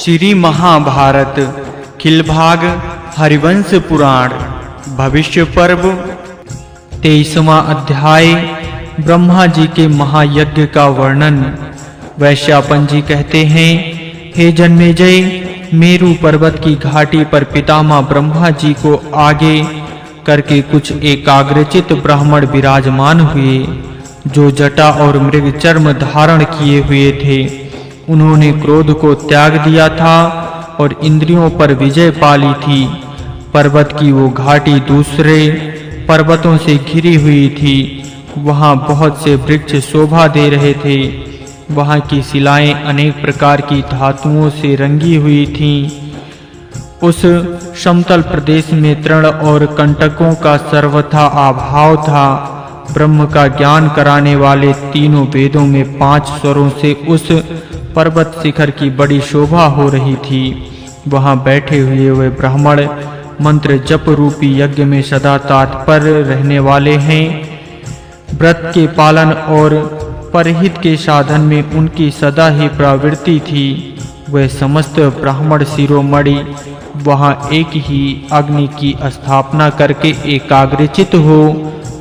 श्री महाभारत खिलभाग हरिवंश पुराण भविष्य पर्व 23वां अध्याय ब्रह्मा जी के महायज्ञ का वर्णन। वैश्यापन जी कहते हैं, हे जन्मेजय, मेरु पर्वत की घाटी पर पितामह ब्रह्मा जी को आगे करके कुछ एकाग्रचित ब्राह्मण विराजमान हुए, जो जटा और मृग चर्म धारण किए हुए थे। उन्होंने क्रोध को त्याग दिया था और इंद्रियों पर विजय पा ली थी। पर्वत की वो घाटी दूसरे पर्वतों से घिरी हुई थी। वहाँ बहुत से वृक्ष शोभा दे रहे थे। वहाँ की शिलाएं अनेक प्रकार की धातुओं से रंगी हुई थीं। उस समतल प्रदेश में तृण और कंटकों का सर्वथा अभाव था। ब्रह्म का ज्ञान कराने वाले तीनों वेदों में 5 स्वरों से उस पर्वत शिखर की बड़ी शोभा हो रही थी। वहां बैठे हुए वे ब्राह्मण मंत्र जप रूपी यज्ञ में सदा तत्पर रहने वाले हैं। व्रत के पालन और परहित के साधन में उनकी सदा ही प्रवृत्ति थी। वे समस्त ब्राह्मण शिरोमणि वहां एक ही अग्नि की स्थापना करके एकाग्रचित हो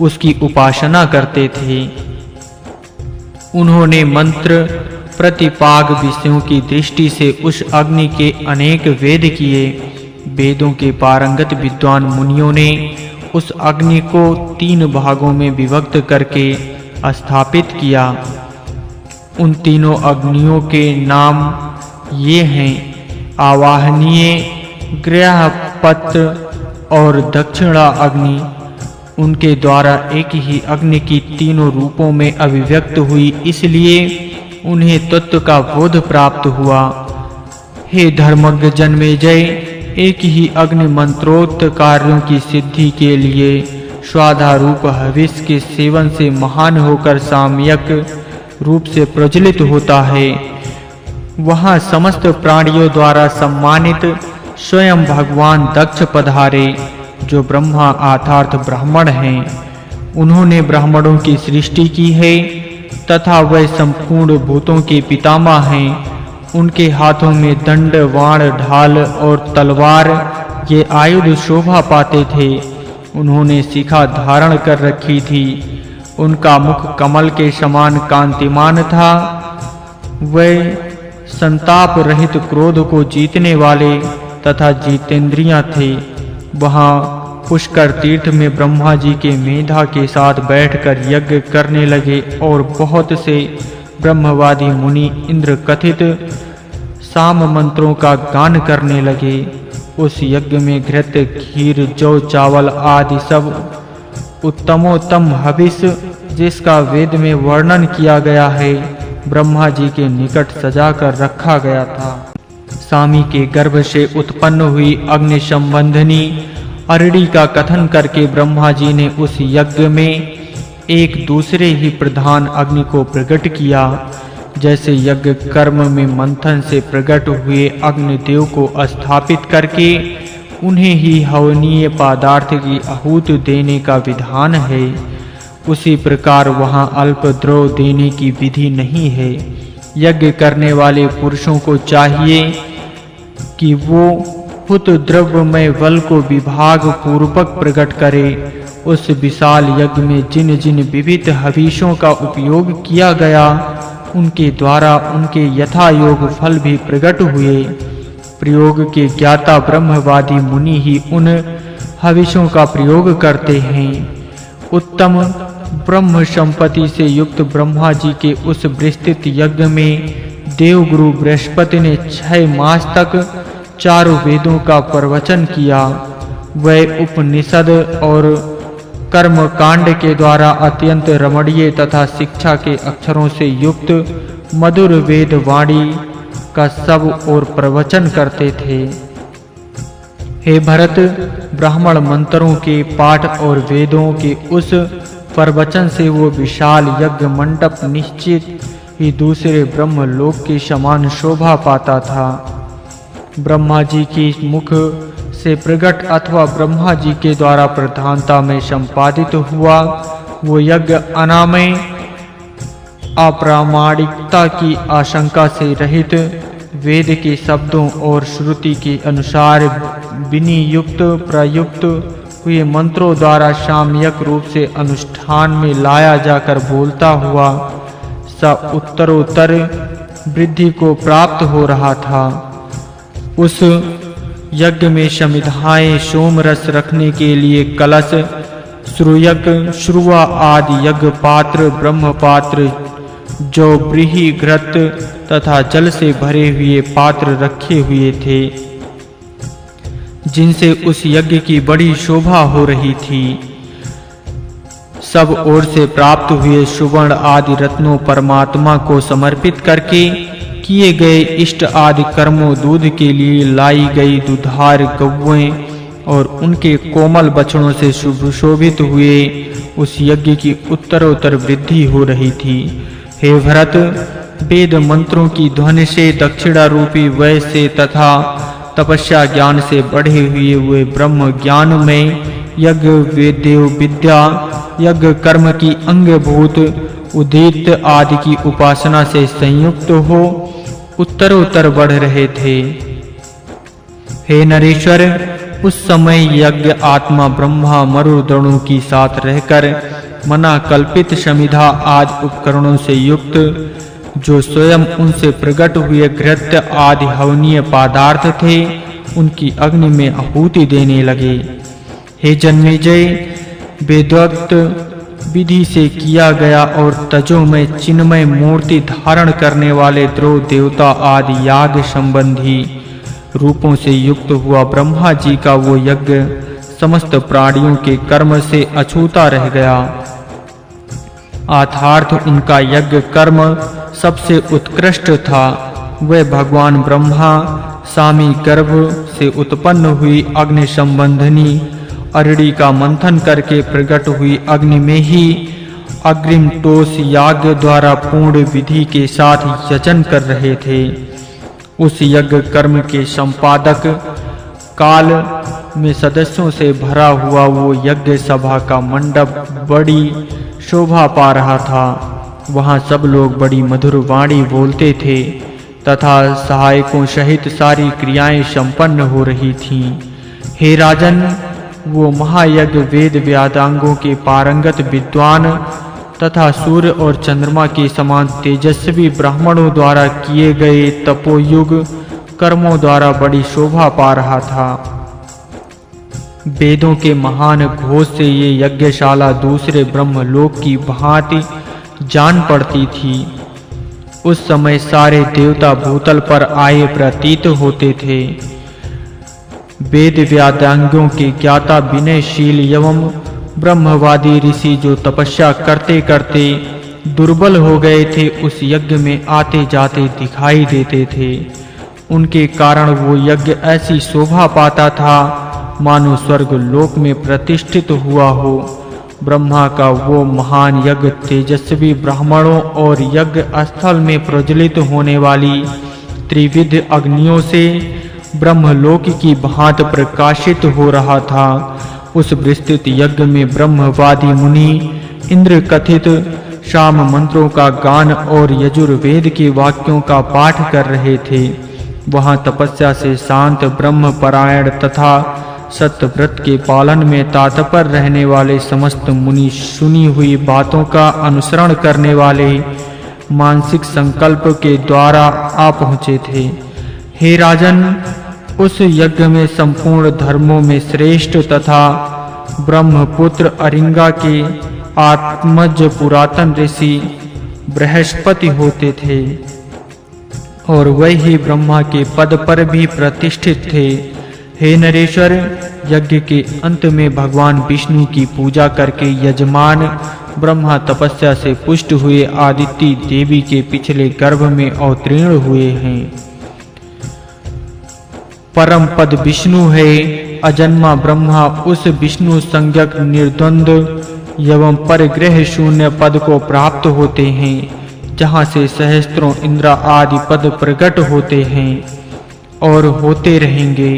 उसकी उपासना करते थे। उन्होंने मंत्र प्रतिपाग विषयों की दृष्टि से उस अग्नि के अनेक वेद किए। वेदों के पारंगत विद्वान मुनियों ने उस अग्नि को 3 भागों में विभक्त करके स्थापित किया। उन तीनों अग्नियों के नाम ये हैं, आवाहनीय, गृहपत्र और दक्षिणा अग्नि। उनके द्वारा एक ही अग्नि की तीनों रूपों में अभिव्यक्त हुई, इसलिए उन्हें तत्व का बोध प्राप्त हुआ। हे धर्मज्ञ जन्मेजय, एक ही अग्नि मंत्रोक्त कार्यों की सिद्धि के लिए स्वाधारूप हविष के सेवन से महान होकर सामयिक रूप से प्रज्वलित होता है। वहाँ समस्त प्राणियों द्वारा सम्मानित स्वयं भगवान दक्ष पधारे, जो ब्रह्मा अर्थात ब्राह्मण हैं। उन्होंने ब्राह्मणों की सृष्टि की है तथा वह संपूर्ण भूतों के पितामह हैं। उनके हाथों में दंड, वाण, ढाल और तलवार ये आयुध शोभा पाते थे। उन्होंने शिखा धारण कर रखी थी। उनका मुख कमल के समान कांतिमान था। वह संताप रहित क्रोध को जीतने वाले तथा जितेंद्रियां थे। वहाँ पुष्कर तीर्थ में ब्रह्मा जी के मेधा के साथ बैठकर यज्ञ करने लगे और बहुत से ब्रह्मवादी मुनि इंद्र कथित साम मंत्रों का गान करने लगे। उस यज्ञ में घृत, खीर, जौ, चावल आदि सब उत्तमोत्तम हविष, जिसका वेद में वर्णन किया गया है, ब्रह्मा जी के निकट सजा कर रखा गया था। स्वामी के गर्भ से उत्पन्न हुई अग्नि संबंधनी अरणी का कथन करके ब्रह्मा जी ने उस यज्ञ में एक दूसरे ही प्रधान अग्नि को प्रकट किया। जैसे यज्ञ कर्म में मंथन से प्रकट हुए अग्निदेव को स्थापित करके उन्हें ही हवनीय पदार्थ की आहुति देने का विधान है, उसी प्रकार वहाँ अल्प द्रव देने की विधि नहीं है। यज्ञ करने वाले पुरुषों को चाहिए कि वो हुत द्रव्यमय बल को विभाग पूर्वक प्रकट करे। उस विशाल यज्ञ में जिन जिन विविध हविषों का उपयोग किया गया, उनके द्वारा उनके यथा योग फल भी प्रकट हुए। प्रयोग के ज्ञाता ब्रह्मवादी मुनि ही उन हविषों का प्रयोग करते हैं। उत्तम ब्रह्म संपत्ति से युक्त ब्रह्मा जी के उस विस्तृत यज्ञ में देवगुरु बृहस्पति ने 6 मास तक 4 वेदों का प्रवचन किया। वह उपनिषद और कर्म कांड के द्वारा अत्यंत रमणीय तथा शिक्षा के अक्षरों से युक्त मधुर वेद वाणी का सब और प्रवचन करते थे। हे भरत, ब्राह्मण मंत्रों के पाठ और वेदों के उस प्रवचन से वो विशाल यज्ञ मंडप निश्चित ही दूसरे ब्रह्मलोक के समान शोभा पाता था। ब्रह्मा जी की मुख से प्रकट अथवा ब्रह्मा जी के द्वारा प्रधानता में संपादित हुआ वो यज्ञ अनामय अप्रामाणिकता की आशंका से रहित वेद के शब्दों और श्रुति के अनुसार विनियुक्त प्रयुक्त हुए मंत्रों द्वारा सामयिक रूप से अनुष्ठान में लाया जाकर बोलता हुआ स उत्तरोत्तर वृद्धि को प्राप्त हो रहा था। उस यज्ञ में समिधाएं, सोमरस रखने के लिए कलश, श्रूयक, श्रुवा आदि यज्ञ पात्र, ब्रह्म पात्र, जौ, व्रीहि, घृत तथा जल से भरे हुए पात्र रखे हुए थे, जिनसे उस यज्ञ की बड़ी शोभा हो रही थी। सब ओर से प्राप्त हुए सुवर्ण आदि रत्नों परमात्मा को समर्पित करके किए गए इष्ट आदि कर्मों, दूध के लिए लाई गई दुधार गौएं और उनके कोमल बछड़ों से सुशोभित हुए उस यज्ञ की उत्तरोत्तर वृद्धि हो रही थी। हे भरत, वेद मंत्रों की ध्वनि से, दक्षिणा रूपी वय से तथा तपस्या ज्ञान से बढ़े हुए ब्रह्म ज्ञान में यज्ञ देव विद्या, यज्ञ कर्म की अंगभूत उदित आदि की उपासना से संयुक्त हो उत्तरोत्तर बढ़ रहे थे। हे नरेश्वर, उस समय यज्ञ आत्मा ब्रह्मा मरुदणों की साथ रहकर मना कल्पित समिधा आदि उपकरणों से युक्त, जो स्वयं उनसे प्रकट हुए घृत आदि हवनीय पदार्थ थे, उनकी अग्नि में आहुति देने लगे। हे जन्मेजय, वेदोक्त विधि से किया गया और तजोमय चिन्मय मूर्ति धारण करने वाले ध्रुव देवता आदि याग संबंधी रूपों से युक्त हुआ ब्रह्मा जी का वो यज्ञ समस्त प्राणियों के कर्म से अछूता रह गया। अर्थात उनका यज्ञ कर्म सबसे उत्कृष्ट था। वह भगवान ब्रह्मा सामी गर्भ से उत्पन्न हुई अग्नि संबंधनी अरड़ी का मंथन करके प्रकट हुई अग्नि में ही अग्रिम टोष याग द्वारा पूर्ण विधि के साथ यजन कर रहे थे। उस यज्ञ कर्म के संपादक काल में सदस्यों से भरा हुआ वो यज्ञ सभा का मंडप बड़ी शोभा पा रहा था। वहां सब लोग बड़ी मधुर वाणी बोलते थे तथा सहायकों सहित सारी क्रियाएं संपन्न हो रही थीं। हे राजन, वो महायज्ञ वेद वेदांगों के पारंगत विद्वान तथा सूर्य और चंद्रमा के समान तेजस्वी ब्राह्मणों द्वारा किए गए तपोयुग कर्मों द्वारा बड़ी शोभा पा रहा था। वेदों के महान घोष से ये यज्ञशाला दूसरे ब्रह्मलोक की भांति जान पड़ती थी। उस समय सारे देवता भूतल पर आए प्रतीत होते थे। वेद वेदांगों के ज्ञाता विनयशील एवं ब्रह्मवादी ऋषि जो तपस्या करते करते दुर्बल हो गए थे, उस यज्ञ में आते जाते दिखाई देते थे। उनके कारण वो यज्ञ ऐसी शोभा पाता था मानो स्वर्ग लोक में प्रतिष्ठित हुआ हो। ब्रह्मा का वो महान यज्ञ तेजस्वी ब्राह्मणों और यज्ञ स्थल में प्रज्वलित होने वाली त्रिविध अग्नियों से ब्रह्मलोक की भांति प्रकाशित हो रहा था। उस विस्तृत यज्ञ में ब्रह्मवादी मुनि इंद्र कथित शाम मंत्रों का गान और यजुर्वेद के वाक्यों का पाठ कर रहे थे। वहां तपस्या से शांत ब्रह्मपरायण तथा सत्यव्रत के पालन में तात्पर रहने वाले समस्त मुनि सुनी हुई बातों का अनुसरण करने वाले मानसिक संकल्प के द्वारा आ पहुँचे थे। हे राजन, उस यज्ञ में संपूर्ण धर्मों में श्रेष्ठ तथा ब्रह्मपुत्र अरिंगा के आत्मज पुरातन ऋषि बृहस्पति होते थे और वही ब्रह्मा के पद पर भी प्रतिष्ठित थे। हे नरेश्वर, यज्ञ के अंत में भगवान विष्णु की पूजा करके यजमान ब्रह्मा तपस्या से पुष्ट हुए आदित्य देवी के पिछले गर्भ में अवतीर्ण हुए हैं। परम पद विष्णु है। अजन्मा ब्रह्मा उस विष्णु संज्ञक निर्द्वंद एवं परिग्रह शून्य पद को प्राप्त होते हैं, जहाँ से सहस्त्रों इंद्र आदि पद प्रकट होते हैं और होते रहेंगे।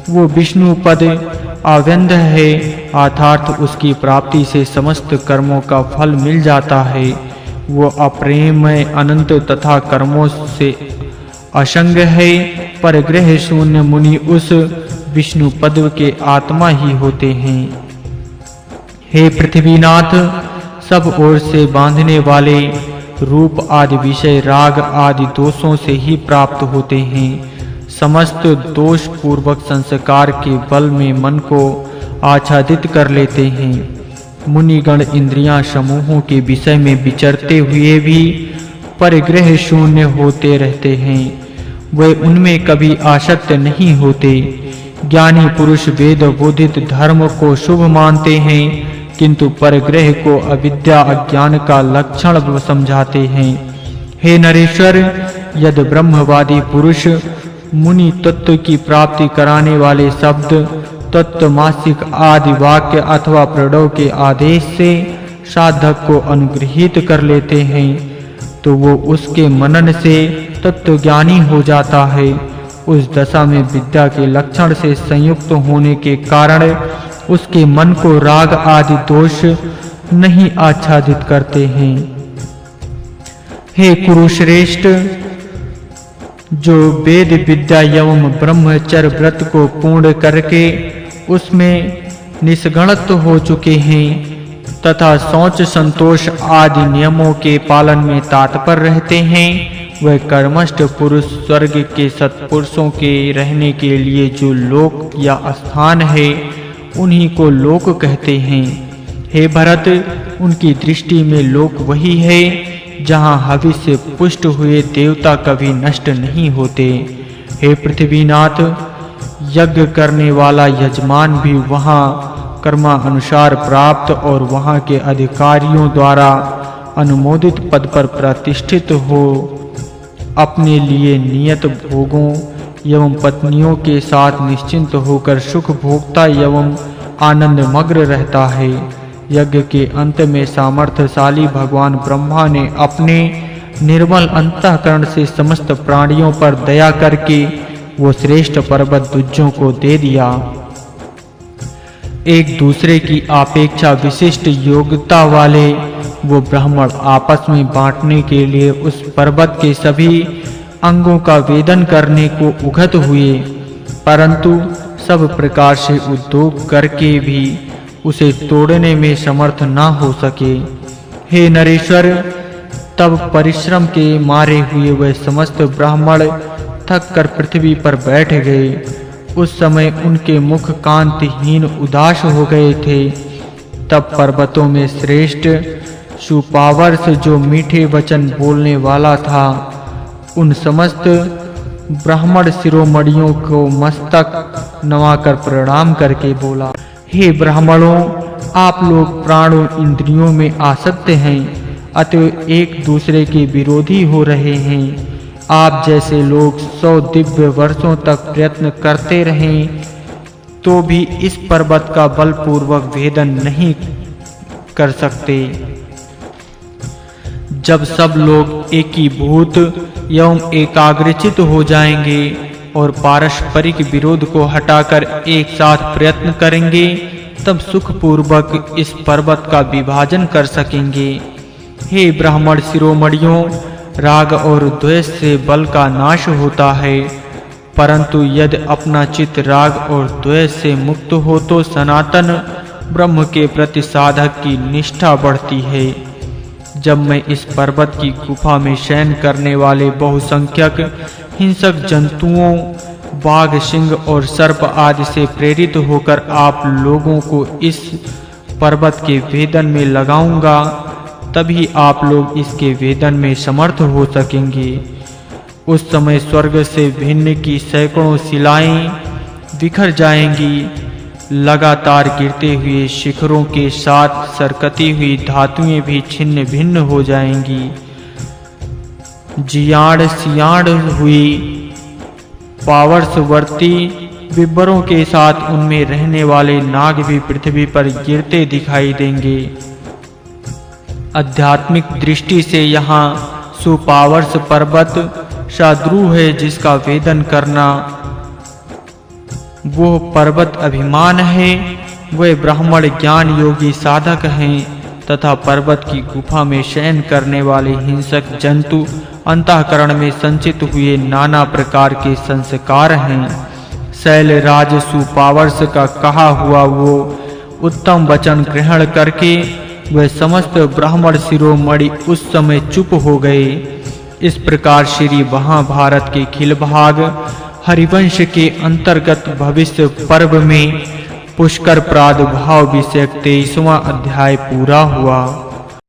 वो विष्णु पद अव्यंध है, अर्थात उसकी प्राप्ति से समस्त कर्मों का फल मिल जाता है। वो अप्रेमय अनंत तथा कर्मों से असंग है। परग्रह शून्य मुनि उस विष्णु पद के आत्मा ही होते हैं। हे पृथ्वीनाथ, सब ओर से बांधने वाले रूप आदि विषय राग आदि दोषों से ही प्राप्त होते हैं। समस्त दोष पूर्वक संस्कार के बल में मन को आच्छादित कर लेते हैं। मुनिगण इंद्रियां समूहों के विषय में विचरते हुए भी परिग्रह शून्य होते रहते हैं। वे उनमें कभी आसक्त नहीं होते। ज्ञानी पुरुष वेद बोधित धर्म को शुभ मानते हैं, किंतु परग्रह को अविद्या अज्ञान का लक्षण समझाते हैं। हे नरेश्वर, यदि ब्रह्मवादी पुरुष मुनि तत्व की प्राप्ति कराने वाले शब्द, तत्वमासिक आदि वाक्य अथवा प्रणव के आदेश से साधक को अनुग्रहित कर लेते हैं, तो वो उसके मनन से तत्वज्ञानी हो जाता है। उस दशा में विद्या के लक्षण से संयुक्त होने के कारण उसके मन को राग आदि दोष नहीं आच्छादित करते हैं। हे कुरुश्रेष्ठ, जो वेद विद्या एवं ब्रह्मचर्य व्रत को पूर्ण करके उसमें निष्गणत हो चुके हैं तथा शौच संतोष आदि नियमों के पालन में तात्पर रहते हैं, वह कर्मष्ठ पुरुष स्वर्ग के सत्पुरुषों के रहने के लिए जो लोक या स्थान है, उन्हीं को लोक कहते हैं। हे भरत, उनकी दृष्टि में लोक वही है जहाँ हवि से पुष्ट हुए देवता कभी नष्ट नहीं होते। हे पृथ्वीनाथ, यज्ञ करने वाला यजमान भी वहाँ कर्मानुसार प्राप्त और वहाँ के अधिकारियों द्वारा अनुमोदित पद पर प्रतिष्ठित हो अपने लिए नियत भोगों एवं पत्नियों के साथ निश्चिंत होकर सुख भोगता एवं आनंदमग्न रहता है। यज्ञ के अंत में सामर्थ्यशाली भगवान ब्रह्मा ने अपने निर्मल अंतःकरण से समस्त प्राणियों पर दया करके वो श्रेष्ठ पर्वत दुज्जों को दे दिया। एक दूसरे की अपेक्षा विशिष्ट योग्यता वाले वो ब्राह्मण आपस में बांटने के लिए उस पर्वत के सभी अंगों का वेदन करने को उगत हुए, परंतु सब प्रकार से उद्योग करके भी उसे तोड़ने में समर्थ न हो सके। हे नरेश्वर, तब परिश्रम के मारे हुए वह समस्त ब्राह्मण थक कर पृथ्वी पर बैठ गए। उस समय उनके मुख कांतिहीन उदास हो गए थे। तब पर्वतों में श्रेष्ठ सुपावर्ष, जो मीठे वचन बोलने वाला था, उन समस्त ब्राह्मण शिरोमणियों को मस्तक नवाकर प्रणाम करके बोला, हे ब्राह्मणों, आप लोग प्राणों इंद्रियों में आसक्त हैं, अतः एक दूसरे के विरोधी हो रहे हैं। आप जैसे लोग 100 दिव्य वर्षों तक प्रयत्न करते रहें तो भी इस पर्वत का बलपूर्वक भेदन नहीं कर सकते। जब सब लोग एकीभूत एवं एकाग्रचित हो जाएंगे और पारस्परिक विरोध को हटाकर एक साथ प्रयत्न करेंगे, तब सुखपूर्वक इस पर्वत का विभाजन कर सकेंगे। हे ब्राह्मण शिरोमणियों, राग और द्वेष से बल का नाश होता है, परंतु यदि अपना चित्त राग और द्वेष से मुक्त हो तो सनातन ब्रह्म के प्रति साधक की निष्ठा बढ़ती है। जब मैं इस पर्वत की गुफा में शयन करने वाले बहुसंख्यक हिंसक जंतुओं, बाघ, सिंह और सर्प आदि से प्रेरित होकर आप लोगों को इस पर्वत के वेदन में लगाऊंगा, तभी आप लोग इसके वेदन में समर्थ हो सकेंगे। उस समय स्वर्ग से भिन्न की सैकड़ों शिलाएं बिखर जाएंगी। लगातार गिरते हुए शिखरों के साथ सरकती हुई धातुएं भी छिन्न भिन्न हो जाएंगी। जियाड़ सियाड़ हुई पावरसवर्ती विब्बरों के साथ उनमें रहने वाले नाग भी पृथ्वी पर गिरते दिखाई देंगे। आध्यात्मिक दृष्टि से यहाँ सुपावर्ष पर्वत साध्रु है, जिसका वेदन करना वो पर्वत अभिमान है। वे ब्राह्मण ज्ञान योगी साधक हैं तथा पर्वत की गुफा में शयन करने वाले हिंसक जंतु अंतःकरण में संचित हुए नाना प्रकार के संस्कार हैं। शैलराज सुपावर्ष का कहा हुआ वो उत्तम वचन ग्रहण करके वह समस्त ब्राह्मण शिरोमणि उस समय चुप हो गए। इस प्रकार श्री महाभारत के खिल भाग हरिवंश के अंतर्गत भविष्य पर्व में पुष्कर प्रादुर्भाव विषयक 23वां अध्याय पूरा हुआ।